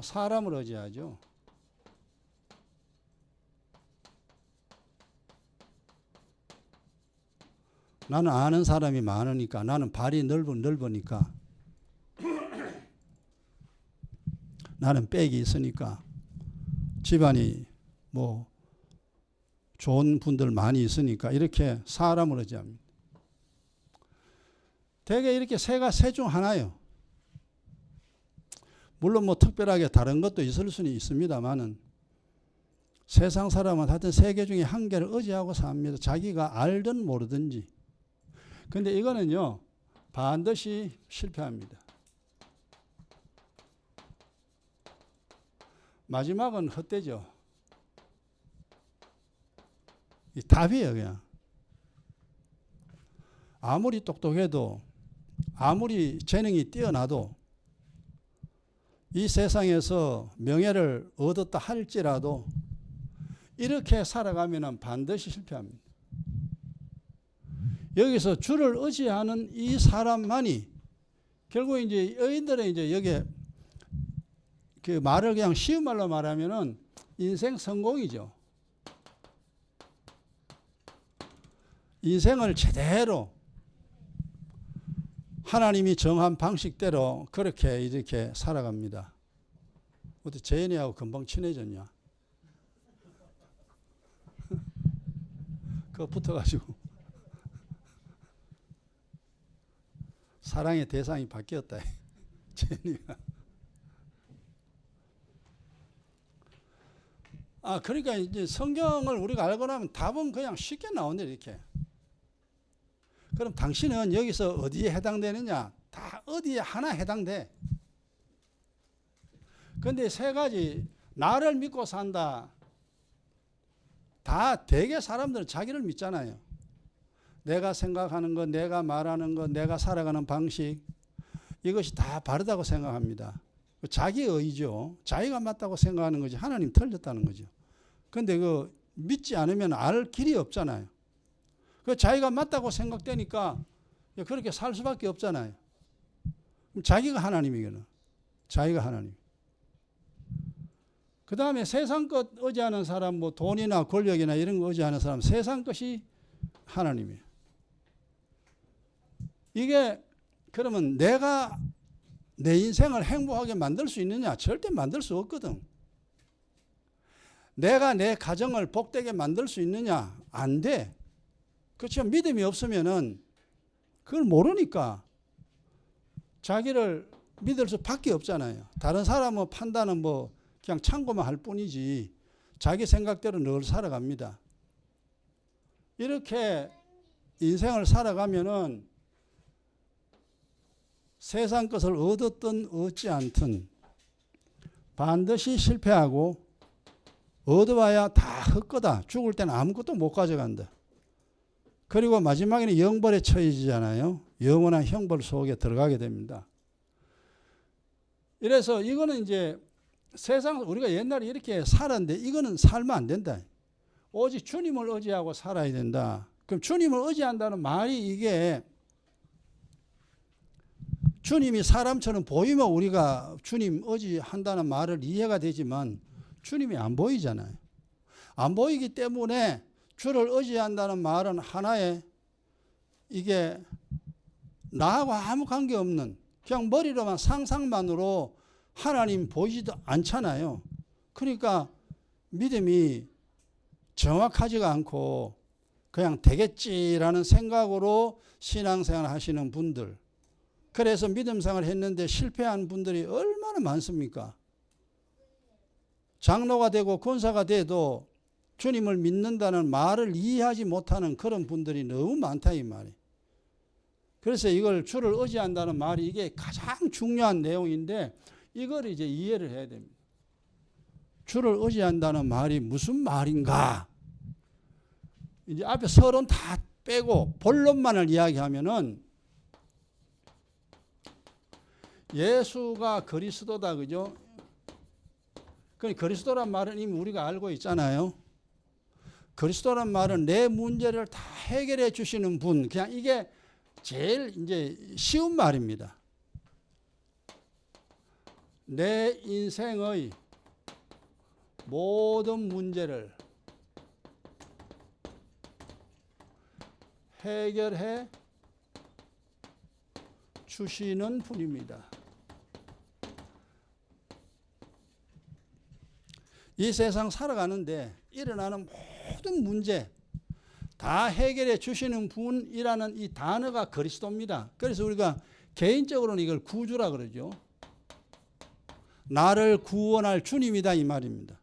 사람을 의지하죠. 나는 아는 사람이 많으니까, 나는 발이 넓으니까, 나는 백이 있으니까, 집안이 뭐 좋은 분들 많이 있으니까 이렇게 사람을 의지합니다. 대개 이렇게 세 중 하나예요. 물론 뭐 특별하게 다른 것도 있을 수는 있습니다만은 세상 사람은 하여튼 세 개 중에 한 개를 의지하고 삽니다. 자기가 알든 모르든지. 근데 이거는요, 반드시 실패합니다. 마지막은 헛되죠. 이 답이에요, 그냥. 아무리 똑똑해도, 아무리 재능이 뛰어나도, 이 세상에서 명예를 얻었다 할지라도, 이렇게 살아가면 반드시 실패합니다. 여기서 주를 의지하는 이 사람만이, 결국 이제 여인들은 이제 여기에 그 말을 그냥 쉬운 말로 말하면은 인생 성공이죠. 인생을 제대로 하나님이 정한 방식대로 그렇게 이렇게 살아갑니다. 어때 재현이하고 금방 친해졌냐? 그거 붙어가지고 사랑의 대상이 바뀌었다. 재현이가. 그러니까 이제 성경을 우리가 알고 나면 답은 그냥 쉽게 나오네, 이렇게. 그럼 당신은 여기서 어디에 해당되느냐? 다 어디에 하나 해당돼. 근데 세 가지, 나를 믿고 산다. 다 대개 사람들은 자기를 믿잖아요. 내가 생각하는 것, 내가 말하는 것, 내가 살아가는 방식, 이것이 다 바르다고 생각합니다. 자기의죠. 자기가 맞다고 생각하는 거지 하나님 틀렸다는 거죠. 그런데 그 믿지 않으면 알 길이 없잖아요. 그 자기가 맞다고 생각되니까 그렇게 살 수밖에 없잖아요. 자기가 하나님이거든. 자기가 하나님. 그 다음에 세상 것 의지하는 사람, 뭐 돈이나 권력이나 이런 거 의지하는 사람, 세상 것이 하나님이에요. 이게 그러면 내가 내 인생을 행복하게 만들 수 있느냐? 절대 만들 수 없거든. 내가 내 가정을 복되게 만들 수 있느냐? 안 돼. 그렇죠. 믿음이 없으면은 그걸 모르니까 자기를 믿을 수밖에 없잖아요. 다른 사람의 판단은 뭐 그냥 참고만 할 뿐이지 자기 생각대로 늘 살아갑니다. 이렇게 인생을 살아가면은 세상 것을 얻었든 얻지 않든 반드시 실패하고 얻어봐야 다 헛거다. 죽을 때는 아무것도 못 가져간다. 그리고 마지막에는 영벌에 처해지잖아요. 영원한 형벌 속에 들어가게 됩니다. 이래서 이거는 이제 세상 우리가 옛날에 이렇게 살았는데 이거는 살면 안 된다. 오직 주님을 의지하고 살아야 된다. 그럼 주님을 의지한다는 말이 이게 주님이 사람처럼 보이면 우리가 주님 의지한다는 말을 이해가 되지만 주님이 안 보이잖아요. 안 보이기 때문에 주를 의지한다는 말은 하나의 이게 나하고 아무 관계없는 그냥 머리로만 상상만으로 하나님 보이지도 않잖아요. 그러니까 믿음이 정확하지가 않고 그냥 되겠지라는 생각으로 신앙생활 하시는 분들, 그래서 믿음생활 했는데 실패한 분들이 얼마나 많습니까? 장로가 되고 권사가 돼도 주님을 믿는다는 말을 이해하지 못하는 그런 분들이 너무 많다 이 말이에요. 그래서 이걸 주를 의지한다는 말이 이게 가장 중요한 내용인데 이걸 이제 이해를 해야 됩니다. 주를 의지한다는 말이 무슨 말인가? 이제 앞에 서론 다 빼고 본론만을 이야기하면은 예수가 그리스도다, 그죠? 그리스도란 말은 이미 우리가 알고 있잖아요. 그리스도란 말은 내 문제를 다 해결해 주시는 분. 그냥 이게 제일 이제 쉬운 말입니다. 내 인생의 모든 문제를 해결해 주시는 분입니다. 이 세상 살아가는데 일어나는 모든 문제 다 해결해 주시는 분이라는 이 단어가 그리스도입니다. 그래서 우리가 개인적으로는 이걸 구주라 그러죠. 나를 구원할 주님이다 이 말입니다.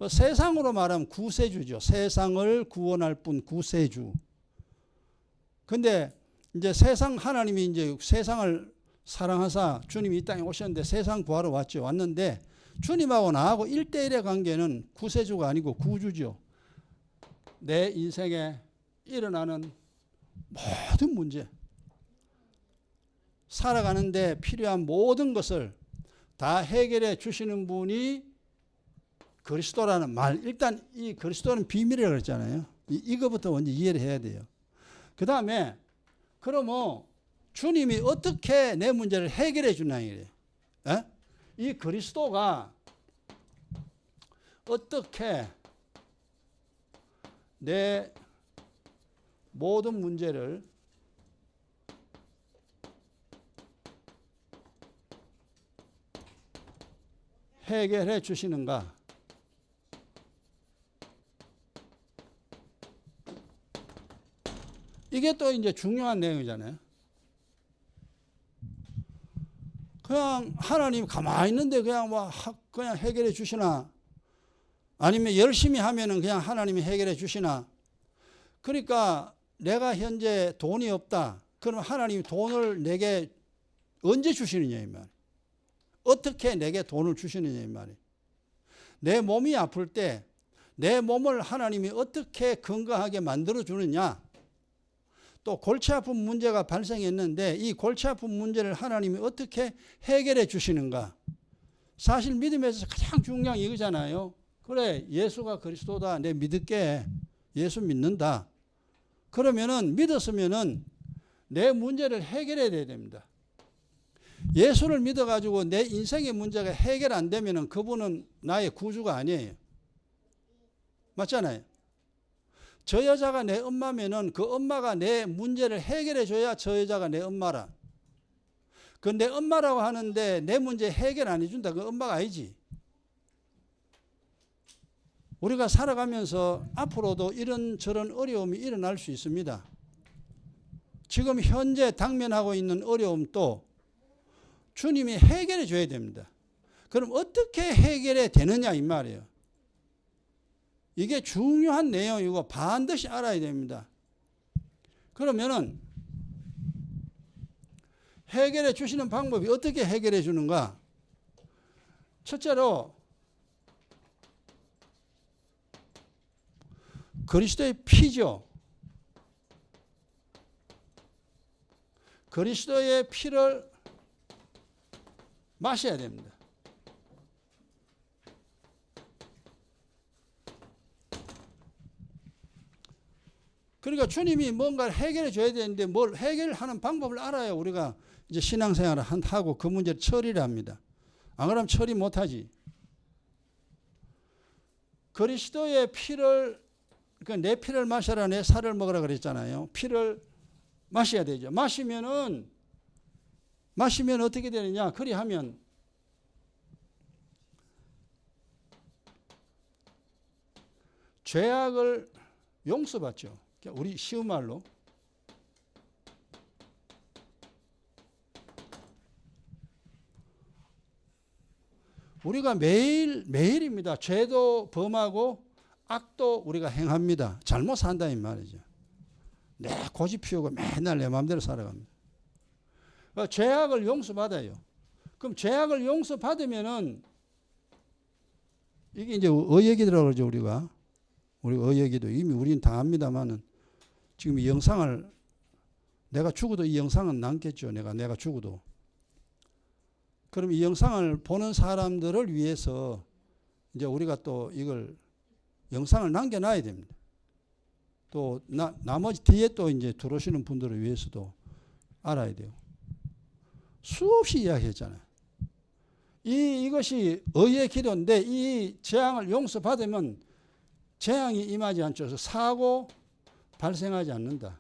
세상으로 말하면 구세주죠. 세상을 구원할 분 구세주. 근데 이제 세상 하나님이 이제 세상을 사랑하사 주님이 이 땅에 오셨는데 세상 구하러 왔죠. 왔는데 주님하고 나하고 1대1의 관계는 구세주가 아니고 구주죠. 내 인생에 일어나는 모든 문제, 살아가는데 필요한 모든 것을 다 해결해 주시는 분이 그리스도라는 말. 일단 이 그리스도는 비밀이라고 그랬잖아요. 이거부터 먼저 이해를 해야 돼요. 그 다음에 그러면 주님이 어떻게 내 문제를 해결해 주나 이래요. 이 그리스도가 어떻게 내 모든 문제를 해결해 주시는가? 이게 또 이제 중요한 내용이잖아요. 그냥 하나님 가만히 있는데 그냥 그냥 해결해 주시나? 아니면 열심히 하면은 그냥 하나님이 해결해 주시나? 그러니까 내가 현재 돈이 없다. 그럼 하나님이 돈을 내게 언제 주시느냐 이 말. 어떻게 내게 돈을 주시느냐 이 말이에요. 내 몸이 아플 때 내 몸을 하나님이 어떻게 건강하게 만들어 주느냐. 또 골치 아픈 문제가 발생했는데 이 골치 아픈 문제를 하나님이 어떻게 해결해 주시는가. 사실 믿음에서 가장 중요한 이거잖아요. 그래 예수가 그리스도다. 내 믿을게. 예수 믿는다. 그러면은 믿었으면은 내 문제를 해결해야 됩니다. 예수를 믿어가지고 내 인생의 문제가 해결 안 되면은 그분은 나의 구주가 아니에요. 맞잖아요. 저 여자가 내 엄마면은 그 엄마가 내 문제를 해결해 줘야 저 여자가 내 엄마라. 그 내 엄마라고 하는데 내 문제 해결 안 해준다. 그 엄마가 아니지. 우리가 살아가면서 앞으로도 이런저런 어려움이 일어날 수 있습니다. 지금 현재 당면하고 있는 어려움도 주님이 해결해 줘야 됩니다. 그럼 어떻게 해결해 되느냐 이 말이에요. 이게 중요한 내용이고 반드시 알아야 됩니다. 그러면은 해결해 주시는 방법이 어떻게 해결해 주는가? 첫째로 그리스도의 피죠. 그리스도의 피를 마셔야 됩니다. 그러니까 주님이 뭔가를 해결해 줘야 되는데 뭘 해결하는 방법을 알아야 우리가 이제 신앙생활을 하고 그 문제를 처리를 합니다. 안 그러면 처리 못하지. 그리스도의 피를, 그러니까 내 피를 마셔라 내 살을 먹으라 그랬잖아요. 피를 마셔야 되죠. 마시면 어떻게 되느냐? 그리하면 죄악을 용서받죠. 우리 쉬운 말로 우리가 매일입니다. 죄도 범하고 악도 우리가 행합니다. 잘못 산다 이 말이죠. 내 고집 피우고 맨날 내 마음대로 살아갑니다. 그러니까 죄악을 용서받아요. 그럼 죄악을 용서받으면은 이게 이제 의얘기더라고 그러죠 우리가. 우리 의얘기도 이미 우리는 다 압니다만은 지금 이 영상을 내가 죽어도 이 영상은 남겠죠. 내가 죽어도. 그럼 이 영상을 보는 사람들을 위해서 이제 우리가 또 이걸 영상을 남겨놔야 됩니다. 또 나머지 뒤에 또 이제 들어오시는 분들을 위해서도 알아야 돼요. 수없이 이야기했잖아요. 이것이 의의 기도인데 이 재앙을 용서받으면 재앙이 임하지 않죠. 그래서 사고 발생하지 않는다.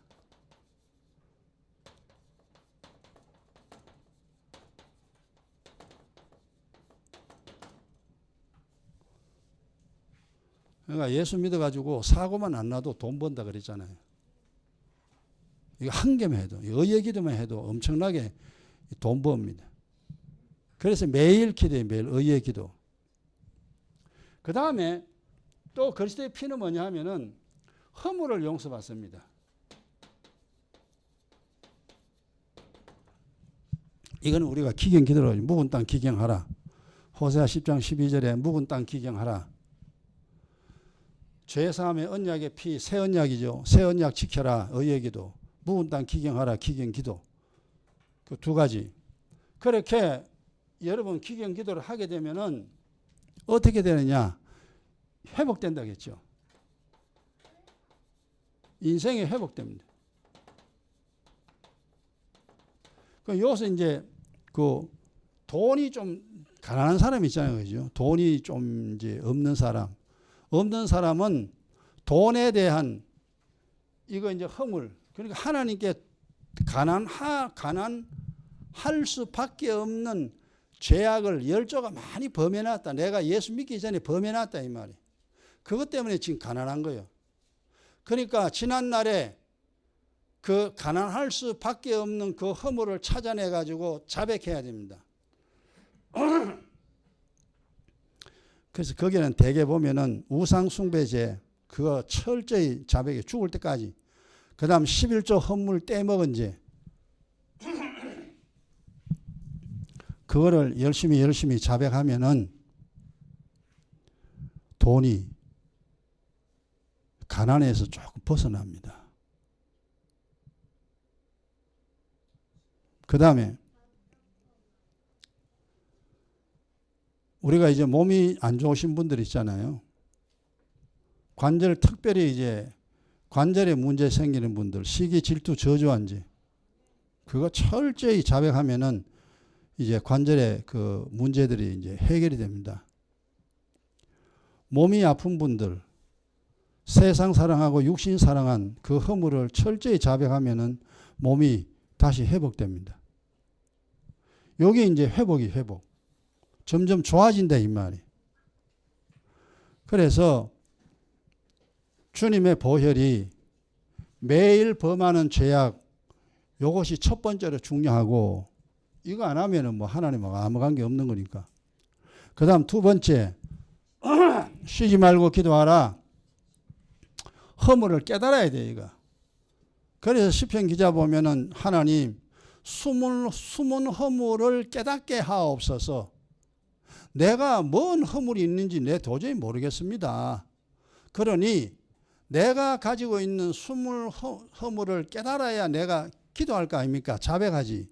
그러니까 예수 믿어가지고 사고만 안 나도 돈 번다 그랬잖아요. 이거 한 개만 해도, 의의 기도만 해도 엄청나게 돈 법니다. 그래서 매일 기도해요. 매일 의의 기도. 그 다음에 또 그리스도의 피는 뭐냐 하면은 허물을 용서받습니다. 이거는 우리가 기경 기도로 묵은 땅 기경하라. 호세아 10장 12절에 묵은 땅 기경하라. 죄사함의 언약의 피, 새 언약이죠. 새 언약 지켜라. 의의 기도. 묵은 땅 기경하라. 기경 기도. 그 두 가지. 그렇게 여러분 기경 기도를 하게 되면은 어떻게 되느냐? 회복된다겠죠. 인생이 회복됩니다. 여기서 이제 그 돈이 좀 가난한 사람 있잖아요. 그죠? 돈이 좀 이제 없는 사람. 없는 사람은 돈에 대한 이거 이제 허물. 그러니까 하나님께 가난할 수밖에 없는 죄악을 열조가 많이 범해놨다. 내가 예수 믿기 전에 범해놨다 이 말이. 그것 때문에 지금 가난한 거예요. 그러니까 지난날에 그 가난할 수밖에 없는 그 허물을 찾아내 가지고 자백해야 됩니다. 그래서 거기는 대개 보면은 우상숭배제 그거 철저히 자백해 죽을 때까지. 그 다음 11조 헌물 떼먹은 죄 그거를 열심히 자백하면은 돈이 가난에서 조금 벗어납니다. 그 다음에 우리가 이제 몸이 안 좋으신 분들 있잖아요. 관절 특별히 이제 관절에 문제 생기는 분들, 시기, 질투, 저주한제 그거 철저히 자백하면은 이제 관절에 그 문제들이 이제 해결이 됩니다. 몸이 아픈 분들, 세상 사랑하고 육신 사랑한 그 허물을 철저히 자백하면은 몸이 다시 회복됩니다. 여기 이제 회복. 점점 좋아진다 이 말이. 그래서 주님의 보혈이 매일 범하는 죄악 이것이 첫 번째로 중요하고 이거 안 하면은 뭐 하나님하고 아무 관계 없는 거니까. 그 다음 두 번째 쉬지 말고 기도하라. 허물을 깨달아야 돼 이거. 그래서 시편 기자 보면은 하나님 숨은 허물을 깨닫게 하옵소서. 내가 뭔 허물이 있는지 내 도저히 모르겠습니다. 그러니 내가 가지고 있는 숨을 허물을 깨달아야 내가 기도할 거 아닙니까? 자백하지.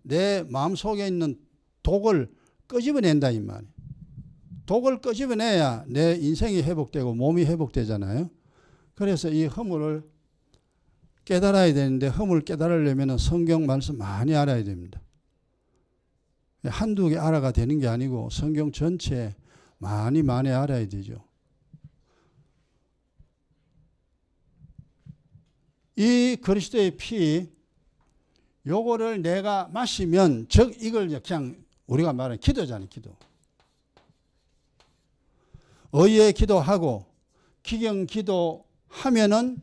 내 마음속에 있는 독을 끄집어낸다 이 말이에요. 독을 끄집어내야 내 인생이 회복되고 몸이 회복되잖아요. 그래서 이 허물을 깨달아야 되는데 허물 깨달으려면 성경 말씀 많이 알아야 됩니다. 한두 개 알아가 되는 게 아니고 성경 전체 많이 알아야 되죠. 이 그리스도의 피 요거를 내가 마시면 즉 이걸 그냥 우리가 말하는 기도잖아요. 기도. 의의 기도하고 기경 기도하면은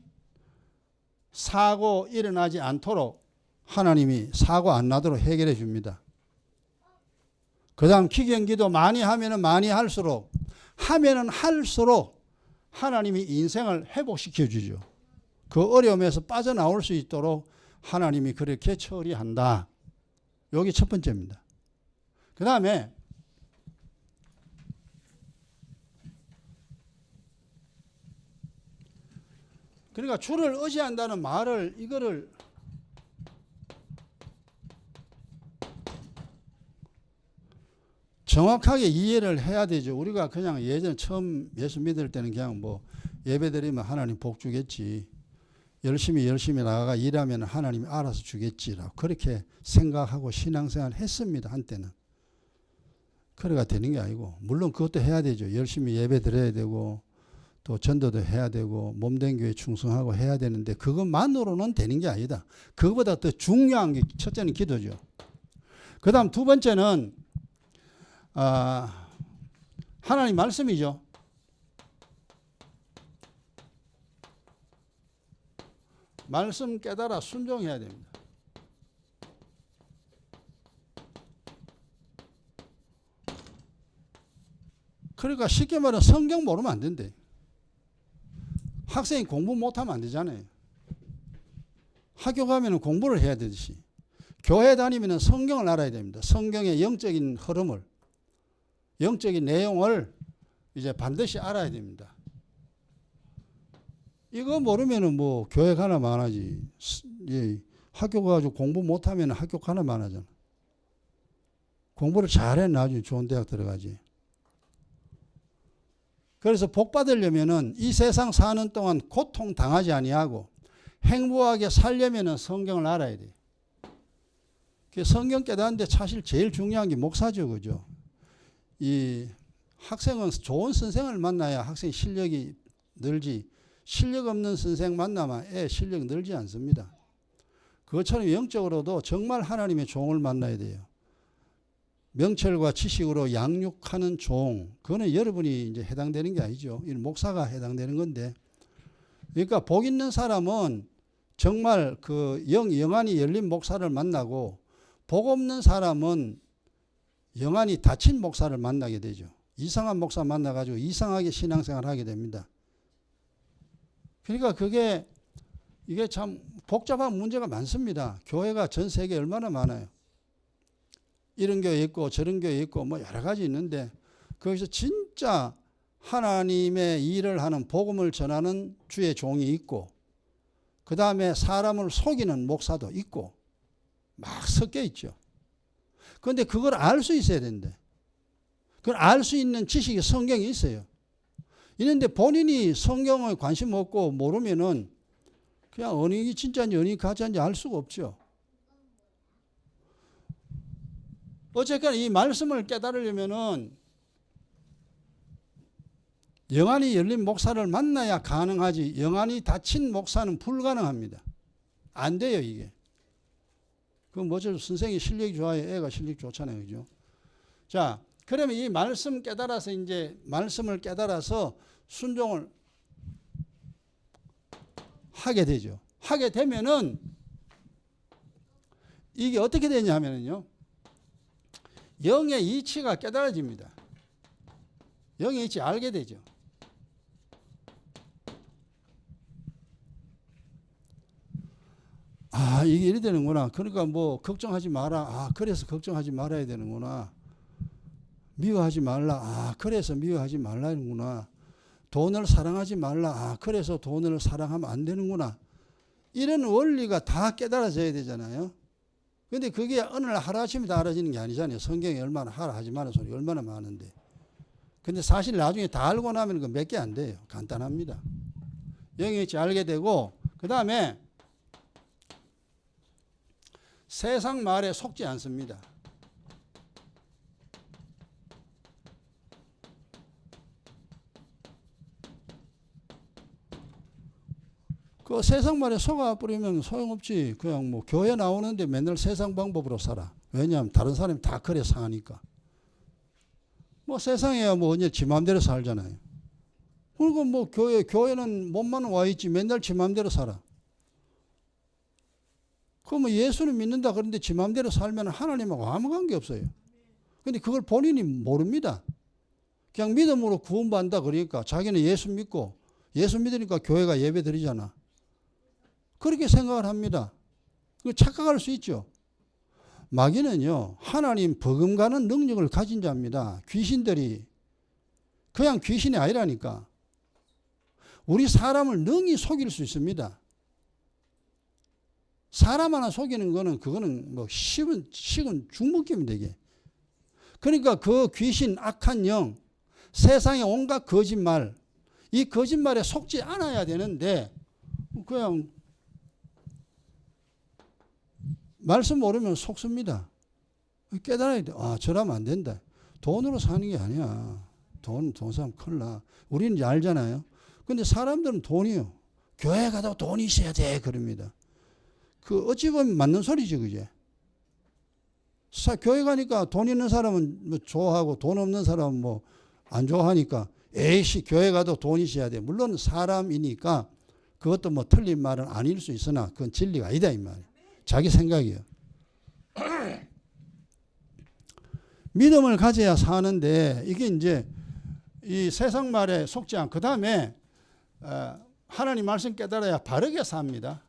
사고 일어나지 않도록 하나님이 사고 안 나도록 해결해 줍니다. 그 다음 기경 기도 많이 하면은 많이 할수록 하면은 할수록 하나님이 인생을 회복시켜 주죠. 그 어려움에서 빠져나올 수 있도록 하나님이 그렇게 처리한다. 여기 첫 번째입니다. 그 다음에 그러니까 주를 의지한다는 말을 이거를 정확하게 이해를 해야 되죠. 우리가 그냥 예전 처음 예수 믿을 때는 그냥 뭐 예배드리면 하나님 복 주겠지. 열심히 나가가 일하면 하나님이 알아서 주겠지라고 그렇게 생각하고 신앙생활을 했습니다. 한때는. 그래가 되는 게 아니고, 물론 그것도 해야 되죠. 열심히 예배 드려야 되고 또 전도도 해야 되고 몸된 교회 충성하고 해야 되는데 그것만으로는 되는 게 아니다. 그거보다 더 중요한 게 첫째는 기도죠. 그 다음 두 번째는 하나님 말씀이죠. 말씀 깨달아 순종해야 됩니다. 그러니까 쉽게 말하면 성경 모르면 안 된대. 학생이 공부 못하면 안 되잖아요. 학교 가면 공부를 해야 되듯이 교회 다니면 성경을 알아야 됩니다. 성경의 영적인 흐름을, 영적인 내용을 이제 반드시 알아야 됩니다. 이거 모르면은 뭐 교회 가나 마나지. 학교 가가지고 공부 못하면 학교 가나 마나잖아. 공부를 잘해 나중에 좋은 대학 들어가지. 그래서 복 받으려면은 이 세상 사는 동안 고통 당하지 아니하고 행복하게 살려면은 성경을 알아야 돼. 성경 깨닫는데 사실 제일 중요한 게 목사죠, 그죠? 이 학생은 좋은 선생을 만나야 학생 실력이 늘지, 실력 없는 선생 만나면 애 실력 늘지 않습니다. 그것처럼 영적으로도 정말 하나님의 종을 만나야 돼요. 명철과 지식으로 양육하는 종, 그거는 여러분이 이제 해당되는 게 아니죠. 이 목사가 해당되는 건데. 그러니까 복 있는 사람은 정말 그 영안이 열린 목사를 만나고, 복 없는 사람은 영안이 닫힌 목사를 만나게 되죠. 이상한 목사 만나가지고 이상하게 신앙생활을 하게 됩니다. 그러니까 이게 참 복잡한 문제가 많습니다. 교회가 전 세계에 얼마나 많아요. 이런 교회 있고 저런 교회 있고 뭐 여러 가지 있는데, 거기서 진짜 하나님의 일을 하는 복음을 전하는 주의 종이 있고, 그 다음에 사람을 속이는 목사도 있고 막 섞여 있죠. 그런데 그걸 알 수 있어야 되는데, 그걸 알 수 있는 지식이 성경에 있어요. 있는데 본인이 성경에 관심 없고 모르면은 그냥 어느 게 진짜인지 어느 게 가짜인지 알 수가 없죠. 어쨌거나 이 말씀을 깨달으려면은 영안이 열린 목사를 만나야 가능하지, 영안이 닫힌 목사는 불가능합니다. 안 돼요, 이게. 그럼 뭐죠? 선생이 실력이 좋아요. 애가 실력이 좋잖아요. 그죠? 자, 그러면 이 말씀 깨달아서 이제 말씀을 깨달아서 순종을 하게 되죠. 하게 되면은 이게 어떻게 되냐 하면은요. 영의 이치가 깨달아집니다. 영의 이치 알게 되죠. 이게 이래 되는구나. 그러니까 뭐 걱정하지 마라. 그래서 걱정하지 말아야 되는구나. 미워하지 말라. 그래서 미워하지 말라는구나. 돈을 사랑하지 말라. 그래서 돈을 사랑하면 안 되는구나. 이런 원리가 다 깨달아져야 되잖아요. 근데 그게 어느 날 하루아침에 다 알아지는 게 아니잖아요. 성경에 얼마나 하라 하지 마는 소리 얼마나 많은데. 근데 사실 나중에 다 알고 나면 그 몇 개 안 돼요. 간단합니다. 영의 이치 알게 되고, 그 다음에 세상 말에 속지 않습니다. 그 세상 말에 속아 버리면 소용없지. 그냥 뭐 교회 나오는데 맨날 세상 방법으로 살아. 왜냐하면 다른 사람이 다 그래 사니까. 뭐 세상에야 뭐 언제 지 마음대로 살잖아요. 그리고 뭐 교회는 몸만 와 있지 맨날 지 마음대로 살아. 그럼 뭐 예수는 믿는다 그런데 지 마음대로 살면 하나님하고 아무 관계 없어요. 근데 그걸 본인이 모릅니다. 그냥 믿음으로 구원받는다 그러니까 자기는 예수 믿고, 예수 믿으니까 교회가 예배 드리잖아. 그렇게 생각을 합니다. 착각할 수 있죠. 마귀는요, 하나님 버금가는 능력을 가진 자입니다. 귀신들이. 그냥 귀신이 아니라니까. 우리 사람을 능히 속일 수 있습니다. 사람 하나 속이는 거는 그거는 뭐 식은 죽먹기면 되게. 그러니까 그 귀신, 악한 영, 세상의 온갖 거짓말, 이 거짓말에 속지 않아야 되는데 그냥 말씀 모르면 속습니다. 깨달아야 돼. 저러면 안 된다. 돈으로 사는 게 아니야. 돈 사면 큰일 나. 우리는 이제 알잖아요. 근데 사람들은 돈이요. 교회 가도 돈이 있어야 돼. 그럽니다. 그 어찌 보면 맞는 소리지, 그제? 교회 가니까 돈 있는 사람은 뭐 좋아하고 돈 없는 사람은 뭐 안 좋아하니까 에이씨 교회 가도 돈이 있어야 돼. 물론 사람이니까 그것도 뭐 틀린 말은 아닐 수 있으나 그건 진리가 아니다 이 말이에요. 자기 생각이에요. 믿음을 가져야 사는데 이게 이제 이 세상 말에 속지 않고 그 다음에 하나님 말씀 깨달아야 바르게 삽니다.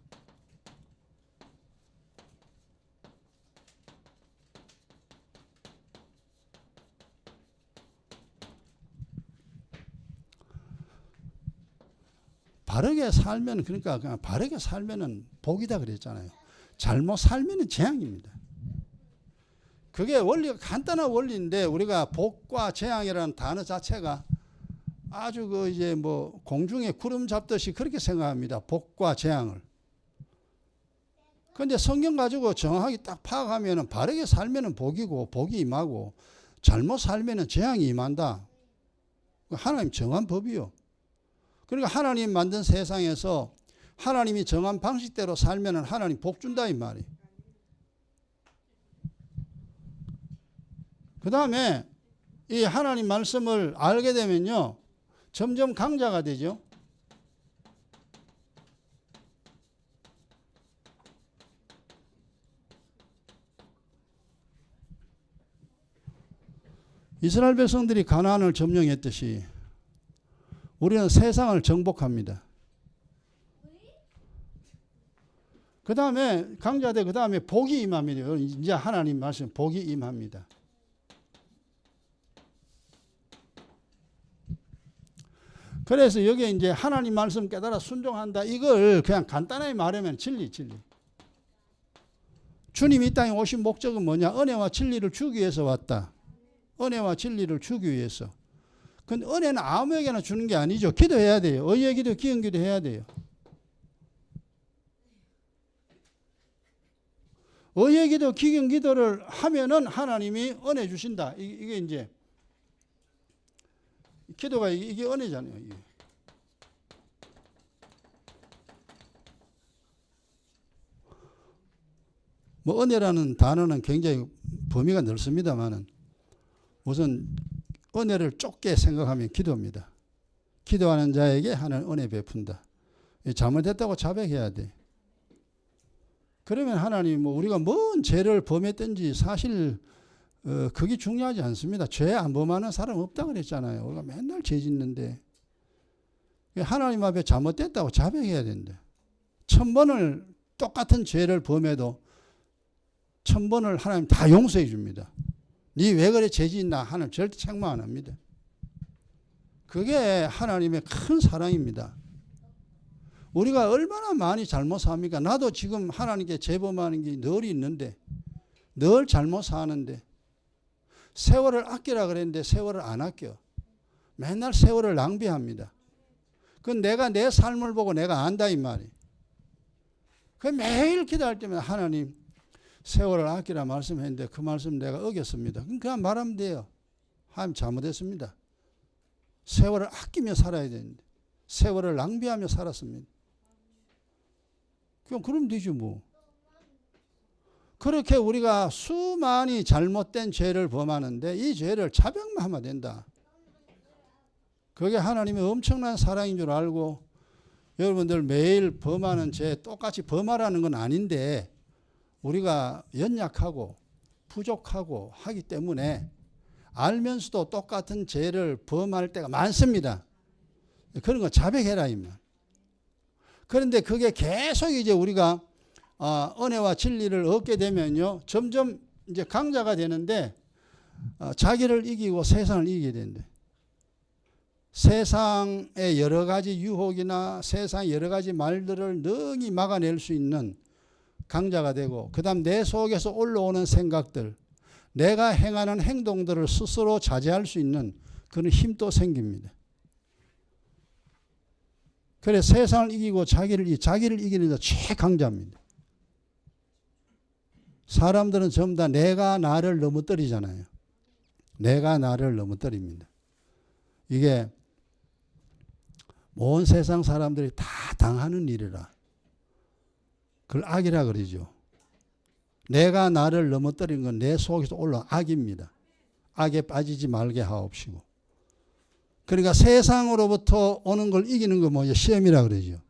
바르게 살면 그러니까 그냥 바르게 살면은 복이다 그랬잖아요. 잘못 살면은 재앙입니다. 그게 원리가 간단한 원리인데 우리가 복과 재앙이라는 단어 자체가 아주 그 이제 뭐 공중에 구름 잡듯이 그렇게 생각합니다. 복과 재앙을. 그런데 성경 가지고 정확하게 딱 파악하면은 바르게 살면은 복이고 복이 임하고 잘못 살면은 재앙이 임한다. 하나님 정한 법이요. 그러니까 하나님 만든 세상에서 하나님이 정한 방식대로 살면은 하나님 복 준다 이 말이. 그 다음에 이 하나님 말씀을 알게 되면요 점점 강자가 되죠. 이스라엘 백성들이 가나안을 점령했듯이 우리는 세상을 정복합니다. 그 다음에 강자대 그 다음에 복이 임합니다. 이제 하나님 말씀 복이 임합니다. 그래서 여기에 이제 하나님 말씀 깨달아 순종한다. 이걸 그냥 간단하게 말하면 진리. 주님이 이 땅에 오신 목적은 뭐냐? 은혜와 진리를 주기 위해서 왔다. 은혜와 진리를 주기 위해서. 근데 은혜는 아무에게나 주는 게 아니죠. 기도해야 돼요. 의의 기도, 기은 기도 해야 돼요. 의의 기도, 기은 기도를 하면은 하나님이 은혜 주신다. 이게 이제 기도가 이게 은혜잖아요. 이게. 뭐 은혜라는 단어는 굉장히 범위가 넓습니다만은 우선 은혜를 좁게 생각하면 기도입니다. 기도하는 자에게 하나님 은혜 베푼다. 잘못했다고 자백해야 돼. 그러면 하나님 뭐 우리가 뭔 죄를 범했든지 사실 그게 중요하지 않습니다. 죄 안 범하는 사람 없다 그랬잖아요. 우리가 맨날 죄 짓는데 하나님 앞에 잘못됐다고 자백해야 된다. 1000번을 똑같은 죄를 범해도 1000번을 하나님 다 용서해 줍니다. 니 왜 그래 죄 짓나 하나님 절대 책망 안 합니다. 그게 하나님의 큰 사랑입니다. 우리가 얼마나 많이 잘못 삽니까? 나도 지금 하나님께 재범하는 게 늘 있는데 늘 잘못 사는데 세월을 아끼라 그랬는데 세월을 안 아껴. 맨날 세월을 낭비합니다. 그건 내가 내 삶을 보고 내가 안다 이 말이. 그 매일 기도할 때마다 하나님 세월을 아끼라 말씀했는데 그 말씀 내가 어겼습니다. 그냥 말하면 돼요. 하나님 잘못했습니다. 세월을 아끼며 살아야 되는데 세월을 낭비하며 살았습니다. 그럼 되지 뭐. 그렇게 우리가 수많이 잘못된 죄를 범하는데 이 죄를 자백만 하면 된다. 그게 하나님의 엄청난 사랑인 줄 알고 여러분들 매일 범하는 죄 똑같이 범하라는 건 아닌데 우리가 연약하고 부족하고 하기 때문에 알면서도 똑같은 죄를 범할 때가 많습니다. 그런 거 자백해라 이 말. 그런데 그게 계속 이제 우리가 은혜와 진리를 얻게 되면요 점점 이제 강자가 되는데 자기를 이기고 세상을 이기게 된대. 세상의 여러 가지 유혹이나 세상 여러 가지 말들을 능히 막아낼 수 있는 강자가 되고 그 다음 내 속에서 올라오는 생각들 내가 행하는 행동들을 스스로 자제할 수 있는 그런 힘도 생깁니다. 그래 세상을 이기고 자기를 이기는 자 최강자입니다. 사람들은 전부 다 내가 나를 넘어뜨리잖아요. 내가 나를 넘어뜨립니다. 이게 온 세상 사람들이 다 당하는 일이라. 그걸 악이라 그러죠. 내가 나를 넘어뜨린 건 내 속에서 올라온 악입니다. 악에 빠지지 말게 하옵시고. 그러니까 세상으로부터 오는 걸 이기는 거 뭐죠? 시험이라 그러죠.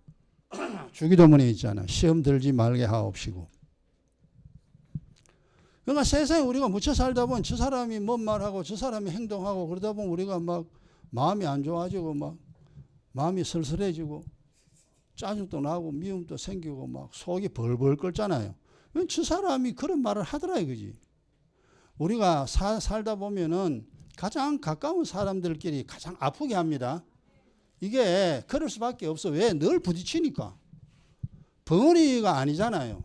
주기도문에 있잖아. 시험 들지 말게 하옵시고. 그러니까 세상에 우리가 묻혀 살다 보면 저 사람이 뭔 말하고 저 사람이 행동하고 그러다 보면 우리가 막 마음이 안 좋아지고 막 마음이 쓸쓸해지고 짜증도 나고 미움도 생기고 막 속이 벌벌 끓잖아요. 저 사람이 그런 말을 하더라 이거지. 우리가 살다 보면은 가장 가까운 사람들끼리 가장 아프게 합니다. 이게 그럴 수밖에 없어. 왜? 늘 부딪히니까. 벙어리가 아니잖아요.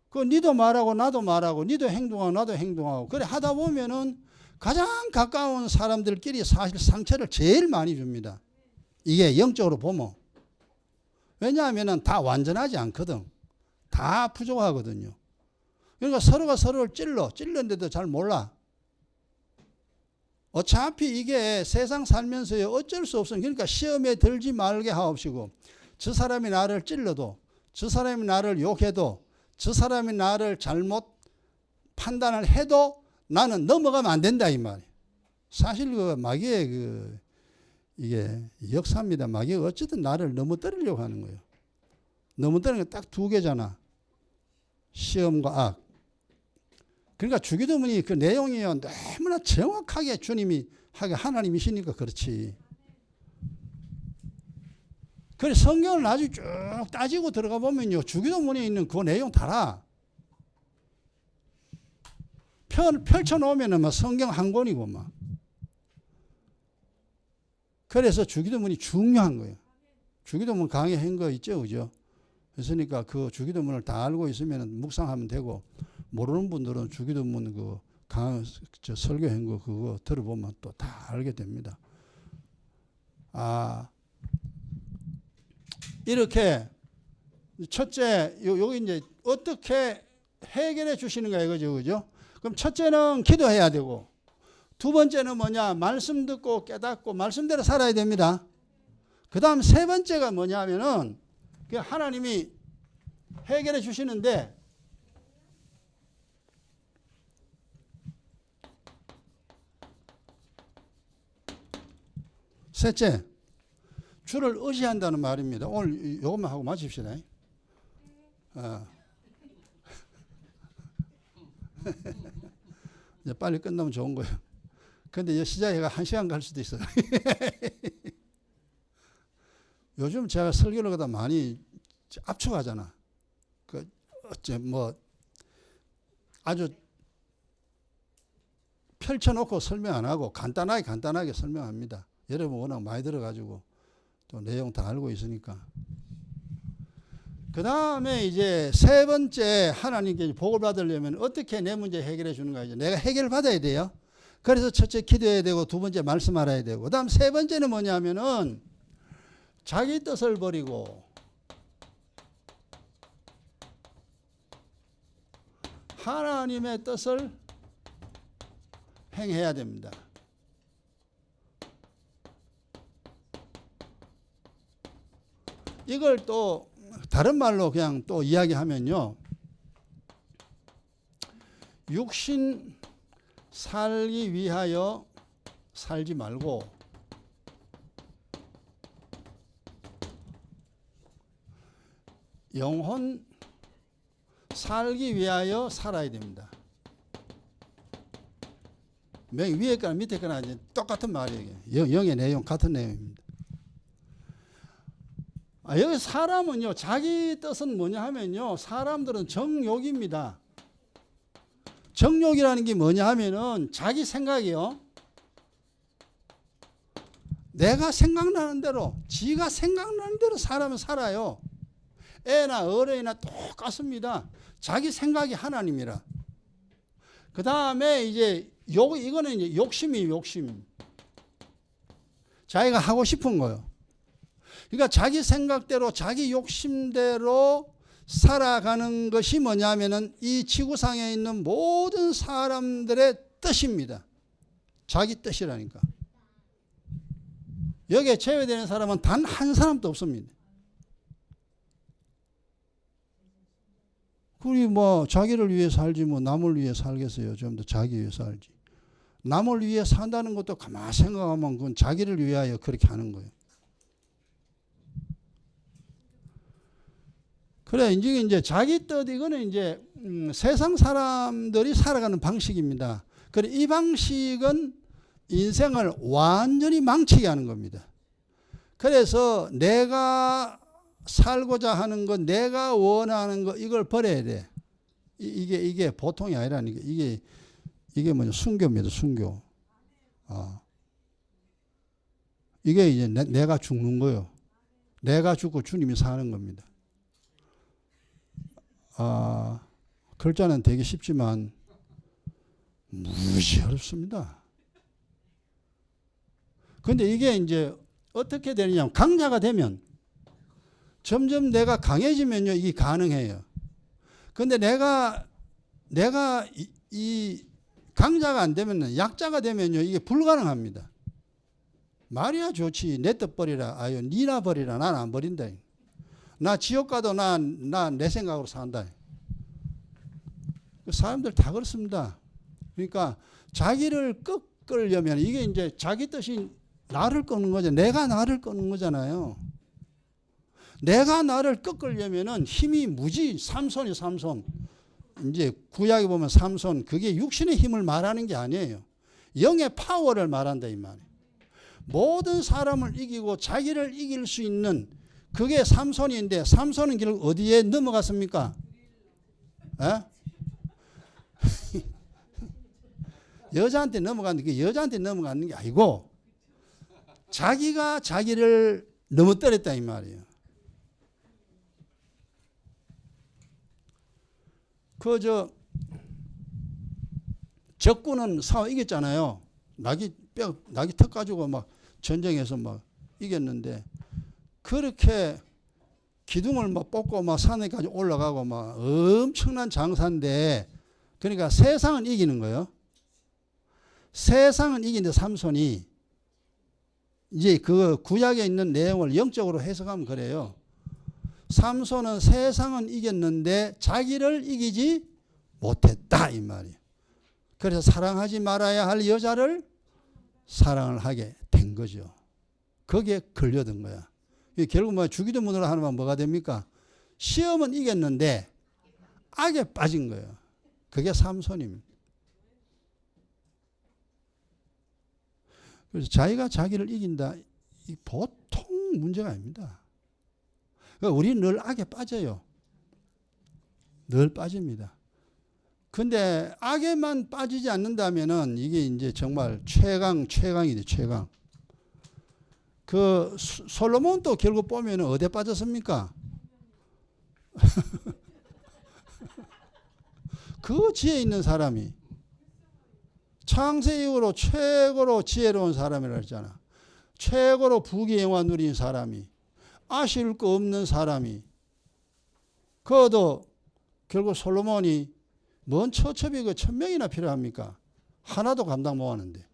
그 니도 말하고 나도 말하고 니도 행동하고 나도 행동하고 그래 하다 보면은 가장 가까운 사람들끼리 사실 상처를 제일 많이 줍니다. 이게 영적으로 보면. 왜냐하면 다 완전하지 않거든. 다 부족하거든요. 그러니까 서로가 서로를 찔렀는데도 잘 몰라. 어차피 이게 세상 살면서 어쩔 수 없어. 그러니까 시험에 들지 말게 하옵시고 저 사람이 나를 찔러도 저 사람이 나를 욕해도 저 사람이 나를 잘못 판단을 해도 나는 넘어가면 안 된다 이 말이에요. 사실 그 마귀의 이게 역사입니다. 마귀가 어쨌든 나를 넘어뜨리려고 하는 거예요. 넘어뜨리는 게 딱 두 개잖아. 시험과 악. 그러니까 주기도문이 그 내용이요 너무나 정확하게 주님이 하나님이시니까 그렇지. 그래 성경을 나중에 쭉 따지고 들어가 보면요 주기도문에 있는 그 내용 다라. 펼쳐놓으면은 막 성경 한 권이고 막. 그래서 주기도문이 중요한 거예요. 주기도문 강의한 거 있죠, 그죠? 그러니까 그 주기도문을 다 알고 있으면 묵상하면 되고 모르는 분들은 주기도문 설교한 거 그거 들어보면 또 다 알게 됩니다. 이렇게 첫째 여기 이제 어떻게 해결해 주시는가 이거죠, 그죠? 그럼 첫째는 기도해야 되고 두 번째는 뭐냐? 말씀 듣고 깨닫고 말씀대로 살아야 됩니다. 그 다음 세 번째가 뭐냐면은 하나님이 해결해 주시는데 셋째, 주를 의지한다는 말입니다. 오늘 이것만 하고 마칩시다. 이제 빨리 끝나면 좋은 거예요. 근데 이제 시작해가 1시간 갈 수도 있어요. 요즘 제가 설교를 하다 많이 압축하잖아. 아주 펼쳐놓고 설명 안 하고 간단하게 설명합니다. 여러분 워낙 많이 들어가지고 또 내용 다 알고 있으니까. 그 다음에 이제 세 번째 하나님께 복을 받으려면 어떻게 내 문제 해결해 주는가 이제 내가 해결을 받아야 돼요. 그래서 첫째 기도해야 되고 두 번째 말씀 알아야 되고 그 다음 세 번째는 뭐냐면은 자기 뜻을 버리고 하나님의 뜻을 행해야 됩니다. 이걸 또 다른 말로 그냥 또 이야기하면요. 육신 살기 위하여 살지 말고 영혼 살기 위하여 살아야 됩니다. 위에 거나 밑에 거나 똑같은 말이에요. 영의 내용 같은 내용입니다. 여기 사람은요 자기 뜻은 뭐냐 하면요 사람들은 정욕입니다. 정욕이라는 게 뭐냐 하면은 자기 생각이요. 내가 생각나는 대로 지가 생각나는 대로 사람은 살아요. 애나 어른이나 똑같습니다. 자기 생각이 하나님이라. 그 다음에 이제 이거는 이제 욕심. 자기가 하고 싶은 거요. 그러니까 자기 생각대로 자기 욕심대로 살아가는 것이 뭐냐면은 이 지구상에 있는 모든 사람들의 뜻입니다. 자기 뜻이라니까. 여기에 제외되는 사람은 단 한 사람도 없습니다. 그리 뭐 자기를 위해 살지 뭐 남을 위해 살겠어요. 좀 더 자기 위해 살지. 남을 위해 산다는 것도 가만히 생각하면 그건 자기를 위하여 그렇게 하는 거예요. 그래, 이제 자기 뜻, 이거는 이제 세상 사람들이 살아가는 방식입니다. 그래, 이 방식은 인생을 완전히 망치게 하는 겁니다. 그래서 내가 살고자 하는 것, 내가 원하는 것, 이걸 버려야 돼. 이게 보통이 아니라니까. 이게 뭐냐, 순교입니다, 순교. 이게 이제 내가 죽는 거예요. 내가 죽고 주님이 사는 겁니다. 글자는 되게 쉽지만 무지 어렵습니다. 근데 이게 이제 어떻게 되느냐, 강자가 되면 점점 내가 강해지면요, 이게 가능해요. 근데 내가 이 강자가 안 되면, 약자가 되면요, 이게 불가능합니다. 말이야 좋지. 내 뜻 버리라. 아유, 니나 버리라. 난 안 버린다. 나 지옥 가도 나 내 생각으로 산다. 사람들 다 그렇습니다. 그러니까 자기를 꺾으려면 이게 이제 자기 뜻이 나를 꺾는 거죠. 내가 나를 꺾는 거잖아요. 내가 나를 꺾으려면은 힘이 무지. 삼손이 삼손. 이제 구약에 보면 삼손, 그게 육신의 힘을 말하는 게 아니에요. 영의 파워를 말한다 이 말이에요. 모든 사람을 이기고 자기를 이길 수 있는 그게 삼손인데, 삼손은 결국 어디에 넘어갔습니까? 여자한테 넘어갔는데, 그게 여자한테 넘어가는 게 아니고 자기가 자기를 넘어뜨렸다 이 말이에요. 적군은 싸워 이겼잖아요. 낙이 턱 가지고 막 전쟁에서 막 이겼는데, 그렇게 기둥을 막 뽑고 막 산에까지 올라가고 막 엄청난 장사인데, 그러니까 세상은 이기는 거예요. 세상은 이기는데 삼손이 이제 그 구약에 있는 내용을 영적으로 해석하면 그래요. 삼손은 세상은 이겼는데 자기를 이기지 못했다 이 말이에요. 그래서 사랑하지 말아야 할 여자를 사랑을 하게 된 거죠. 거기에 걸려든 거야. 결국 뭐 주기도 문으로 하면 뭐가 됩니까? 시험은 이겼는데 악에 빠진 거예요. 그게 삼손입니다. 그래서 자기가 자기를 이긴다, 이 보통 문제가 아닙니다. 그러니까 우리는 늘 악에 빠져요. 늘 빠집니다. 근데 악에만 빠지지 않는다면은 이게 이제 정말 최강이죠, 최강. 그 솔로몬도 결국 보면은 어디에 빠졌습니까? 그 지혜 있는 사람이, 창세 이후로 최고로 지혜로운 사람이라 했잖아. 최고로 부귀영화 누린 사람이, 아쉬울 거 없는 사람이, 그것도 결국 솔로몬이 뭔 처첩이 그 1000명이나 필요합니까? 하나도 감당 못 하는데.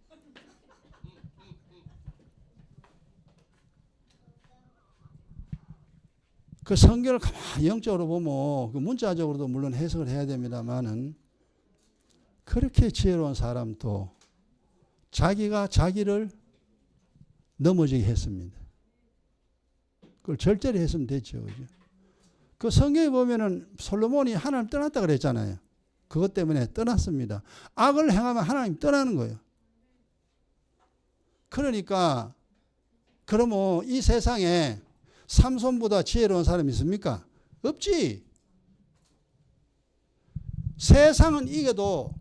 그 성경을 가만히 영적으로 보면, 그 문자적으로도 물론 해석을 해야 됩니다만은, 그렇게 지혜로운 사람도 자기가 자기를 넘어지게 했습니다. 그걸 절제를 했으면 됐죠. 그죠? 그 성경에 보면은 솔로몬이 하나님 떠났다 그랬잖아요. 그것 때문에 떠났습니다. 악을 행하면 하나님 떠나는 거예요. 그러니까, 그러면 이 세상에 삼손보다 지혜로운 사람이 있습니까? 없지. 세상은 이겨도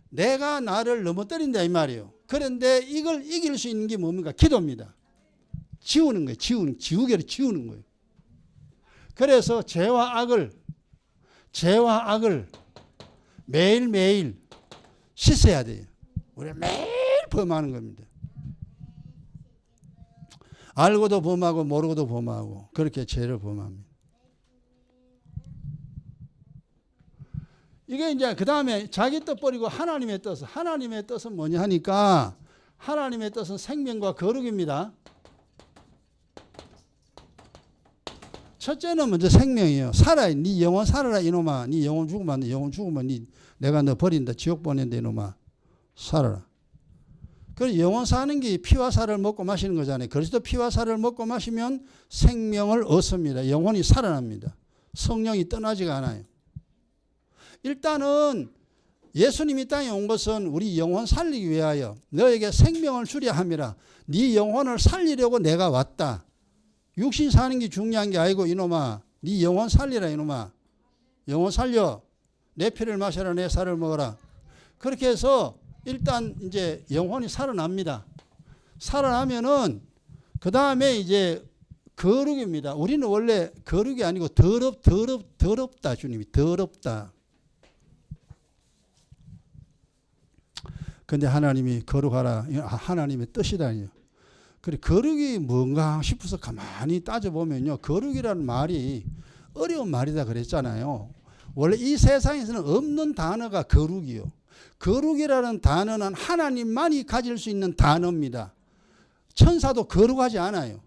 내가 나를 넘어뜨린다 이 말이에요. 그런데 이걸 이길 수 있는 게 뭡니까? 기도입니다. 지우는 거예요. 지우개를 지우는 거예요. 그래서 죄와 악을 매일매일 씻어야 돼요. 우리 매일 범하는 겁니다. 알고도 범하고 모르고도 범하고 그렇게 죄를 범합니다. 이게 이제 그 다음에 자기 뜻 버리고 하나님의 뜻. 하나님의 뜻은 뭐냐 하니까 하나님의 뜻은 생명과 거룩입니다. 첫째는 먼저 생명이에요. 살아. 네 영혼 살아라 이놈아. 네 영혼 죽으면 안 돼. 영혼 죽으면 내가 너 버린다. 지옥 보낸다 이놈아. 살아라. 그래서 영혼 사는 게 피와 살을 먹고 마시는 거잖아요. 그리스도 피와 살을 먹고 마시면 생명을 얻습니다. 영혼이 살아납니다. 성령이 떠나지가 않아요. 일단은 예수님이 땅에 온 것은 우리 영혼 살리기 위하여 너에게 생명을 주려 함이라. 네 영혼을 살리려고 내가 왔다. 육신 사는 게 중요한 게 아니고 이놈아. 네 영혼 살리라 이놈아. 영혼 살려. 내 피를 마셔라. 내 살을 먹어라. 그렇게 해서 일단 이제 영혼이 살아납니다. 살아나면은 그 다음에 이제 거룩입니다. 우리는 원래 거룩이 아니고 더럽다. 주님이 더럽다. 근데 하나님이 거룩하라. 하나님의 뜻이다니요. 그래 거룩이 뭔가 싶어서 가만히 따져보면요. 거룩이라는 말이 어려운 말이다 그랬잖아요. 원래 이 세상에서는 없는 단어가 거룩이요. 거룩이라는 단어는 하나님만이 가질 수 있는 단어입니다. 천사도 거룩하지 않아요.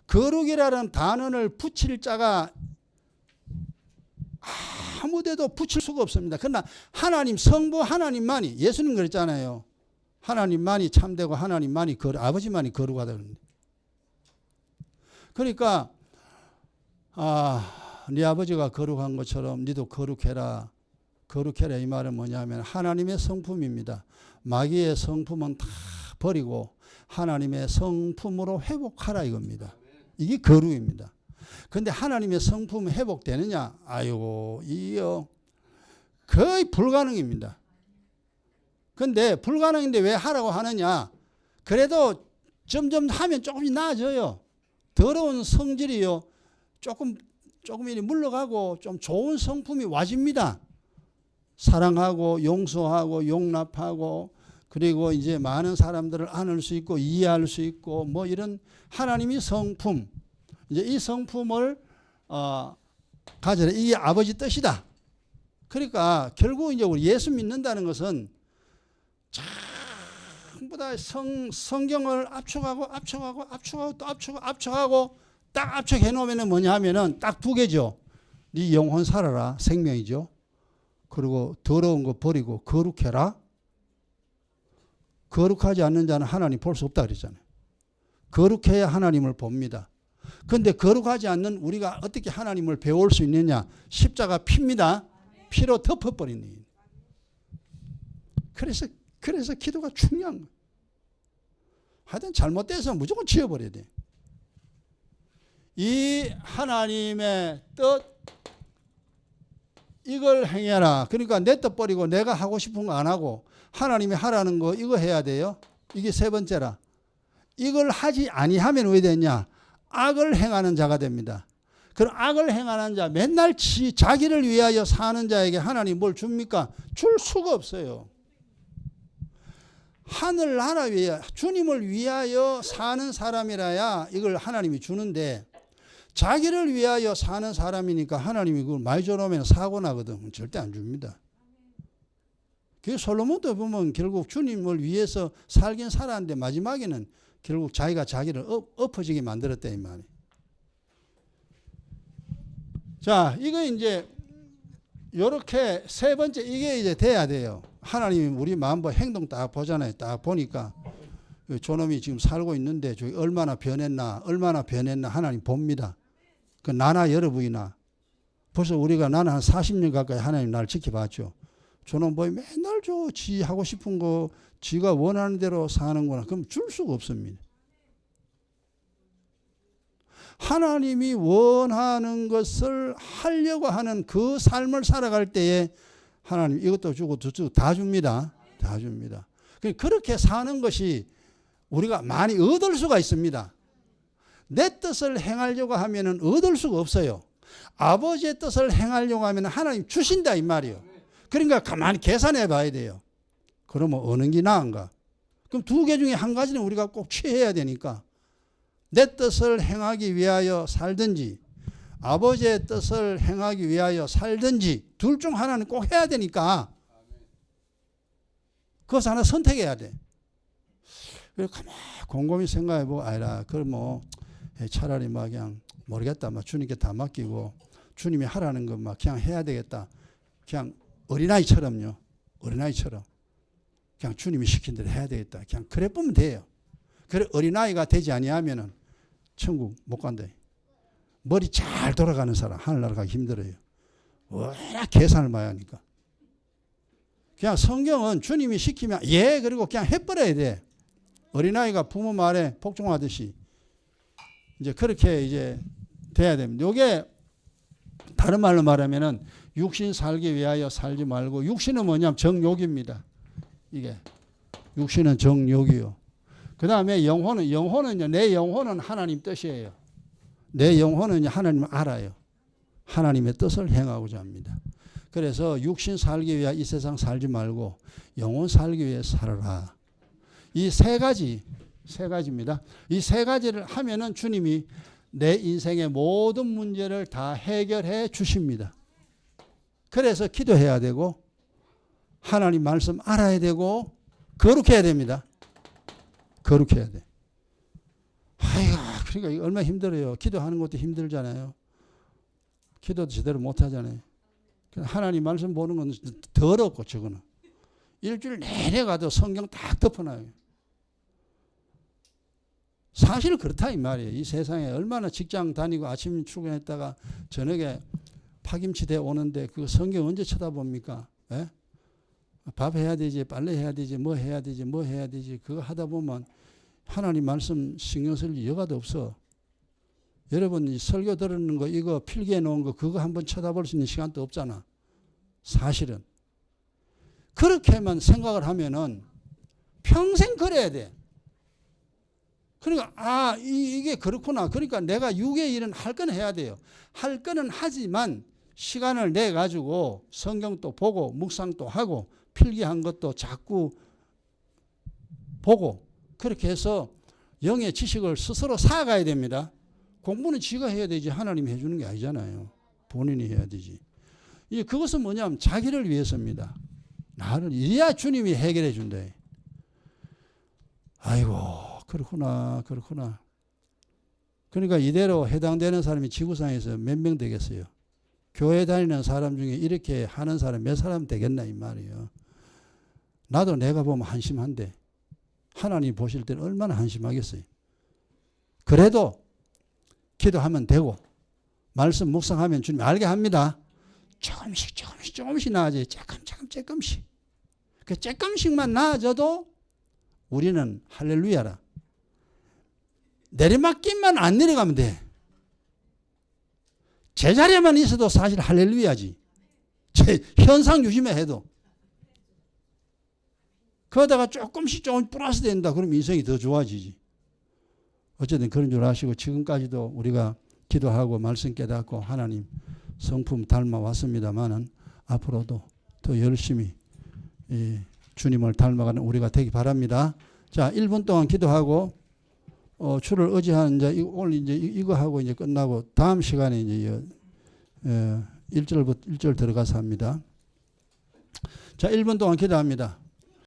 거룩이라는 단어를 붙일 자가 아무데도 붙일 수가 없습니다. 그러나 하나님 성부 하나님만이 예수님 그랬잖아요. 하나님만이 참되고 하나님만이 아버지만이 거룩하다 그러는데. 그러니까 네 아버지가 거룩한 것처럼 네도 거룩해라. 거룩해라 이 말은 뭐냐면 하나님의 성품입니다. 마귀의 성품은 다 버리고 하나님의 성품으로 회복하라 이겁니다. 이게 거룩입니다. 그런데 하나님의 성품은 회복되느냐? 아이고 이요 거의 불가능입니다. 근데 불가능인데 왜 하라고 하느냐? 그래도 점점 하면 조금씩 나아져요. 더러운 성질이요. 조금 이리 물러가고 좀 좋은 성품이 와집니다. 사랑하고 용서하고 용납하고 그리고 이제 많은 사람들을 안을 수 있고 이해할 수 있고 뭐 이런 하나님의 성품. 이제 이 성품을 가져라. 이게 아버지 뜻이다. 그러니까 결국 이제 우리 예수 믿는다는 것은 전부 다 성경을 압축하고 또 압축하고 딱 압축해 놓으면 뭐냐 하면은 딱 두 개죠. 네 영혼 살아라. 생명이죠. 그리고 더러운 거 버리고 거룩해라. 거룩하지 않는 자는 하나님 볼 수 없다 그랬잖아요. 거룩해야 하나님을 봅니다. 그런데 거룩하지 않는 우리가 어떻게 하나님을 배울 수 있느냐. 십자가 피입니다. 피로 덮어버리는 거예요. 그래서 기도가 중요한 거예요. 하여튼 잘못돼서 무조건 지워버려야 돼. 이 하나님의 뜻 이걸 행해라. 그러니까 내 뜻 버리고 내가 하고 싶은 거 안 하고 하나님이 하라는 거 이거 해야 돼요. 이게 세 번째라. 이걸 하지 아니하면 왜 되냐? 악을 행하는 자가 됩니다. 그럼 악을 행하는 자 맨날 자기를 위하여 사는 자에게 하나님 뭘 줍니까? 줄 수가 없어요. 하늘나라 위에 주님을 위하여 사는 사람이라야 이걸 하나님이 주는데 자기를 위하여 사는 사람이니까 하나님이 그걸 많이 줘놓으면 사고 나거든. 절대 안 줍니다. 그 솔로몬도 보면 결국 주님을 위해서 살긴 살았는데 마지막에는 결국 자기가 자기를 엎어지게 만들었다 이 말이에요. 자, 이거 이제 요렇게 세 번째 이게 이제 돼야 돼요. 하나님이 우리 마음과 행동 딱 보잖아요. 딱 보니까 저놈이 지금 살고 있는데 저기 얼마나 변했나 하나님 봅니다. 그 나나 여러분이나 벌써 우리가 나는 한 40년 가까이 하나님 나를 지켜봤죠. 저놈 보이 맨날 지 하고 싶은 거 지가 원하는 대로 사는구나. 그럼 줄 수가 없습니다. 하나님이 원하는 것을 하려고 하는 그 삶을 살아갈 때에 하나님 이것도 주고 저것도 다 줍니다. 다 줍니다. 그렇게 사는 것이 우리가 많이 얻을 수가 있습니다. 내 뜻을 행하려고 하면 얻을 수가 없어요. 아버지의 뜻을 행하려고 하면 하나님 주신다 이 말이에요. 그러니까 가만히 계산해 봐야 돼요. 그러면 어느 게 나은가? 그럼 두 개 중에 한 가지는 우리가 꼭 취해야 되니까 내 뜻을 행하기 위하여 살든지 아버지의 뜻을 행하기 위하여 살든지 둘 중 하나는 꼭 해야 되니까 그것을 하나 선택해야 돼. 그래서 가만히 곰곰이 생각해보고 아니라 그걸 뭐 차라리 막 그냥 모르겠다 막 주님께 다 맡기고 주님이 하라는 것 막 그냥 해야 되겠다. 그냥 어린아이처럼요. 어린아이처럼 그냥 주님이 시킨 대로 해야 되겠다. 그냥 그래 보면 돼요. 그래 어린아이가 되지 아니하면은 천국 못 간다. 머리 잘 돌아가는 사람 하늘나라 가기 힘들어요. 워낙 계산을 많이 하니까. 그냥 성경은 주님이 시키면 예 그리고 그냥 해버려야 돼. 어린아이가 부모 말에 복종하듯이 이제 그렇게 이제 돼야 됩니다. 이게 다른 말로 말하면은 육신 살기 위하여 살지 말고 육신은 뭐냐면 정욕입니다. 이게 육신은 정욕이요. 그 다음에 영혼은요. 내 영혼은 하나님 뜻이에요. 내 영혼은 하나님을 알아요. 하나님의 뜻을 행하고자 합니다. 그래서 육신 살기 위해 이 세상 살지 말고 영혼 살기 위해 살아라. 이 세 가지입니다. 이 세 가지를 하면은 주님이 내 인생의 모든 문제를 다 해결해 주십니다. 그래서 기도해야 되고 하나님 말씀 알아야 되고 거룩해야 됩니다. 거룩해야 돼. 아이고, 그러니까 이거 얼마나 힘들어요. 기도하는 것도 힘들잖아요. 기도도 제대로 못 하잖아요. 하나님 말씀 보는 건 더럽고 저거는. 일주일 내내 가도 성경 딱 덮어놔요. 사실 그렇다 이 말이에요. 이 세상에 얼마나 직장 다니고 아침 출근했다가 저녁에 파김치 돼 오는데 그 성경 언제 쳐다봅니까? 예? 밥 해야 되지, 빨래 해야 되지, 뭐 해야 되지, 뭐 해야 되지. 그거 하다 보면 하나님 말씀 신경 쓸 여가도 없어. 여러분 이 설교 들었는 거 이거 필기해 놓은 거 그거 한번 쳐다볼 수 있는 시간도 없잖아. 사실은. 그렇게만 생각을 하면은 평생 그래야 돼. 그러니까 이게 그렇구나. 그러니까 내가 육의 일은 할 건 해야 돼요. 할 거는 하지만 시간을 내 가지고 성경도 보고 묵상도 하고 필기한 것도 자꾸 보고 그렇게 해서 영의 지식을 스스로 쌓아가야 됩니다. 공부는 지가 해야 되지 하나님이 해주는 게 아니잖아요. 본인이 해야 되지. 그것은 뭐냐면 자기를 위해서입니다. 나를 이래야 주님이 해결해 준다. 아이고 그렇구나. 그러니까 이대로 해당되는 사람이 지구상에서 몇 명 되겠어요. 교회 다니는 사람 중에 이렇게 하는 사람 몇 사람 되겠나 이 말이에요. 나도 내가 보면 한심한데 하나님 보실 때는 얼마나 한심하겠어요. 그래도 기도하면 되고 말씀 묵상하면 주님 알게 합니다. 조금씩 나아져요. 조금씩. 그 조금씩만 나아져도 우리는 할렐루야라. 내리막길만 안 내려가면 돼. 제자리에만 있어도 사실 할렐루야지. 현상 유지만 해도. 그러다가 조금 플러스 된다. 그러면 인생이 더 좋아지지. 어쨌든 그런 줄 아시고 지금까지도 우리가 기도하고 말씀 깨닫고 하나님 성품 닮아왔습니다만은 앞으로도 더 열심히 주님을 닮아가는 우리가 되기 바랍니다. 자, 1분 동안 기도하고 주를 의지하는 이제 오늘 이제 이거 하고 이제 끝나고 다음 시간에 이제 1절 들어가서 합니다. 자, 1분 동안 기도합니다.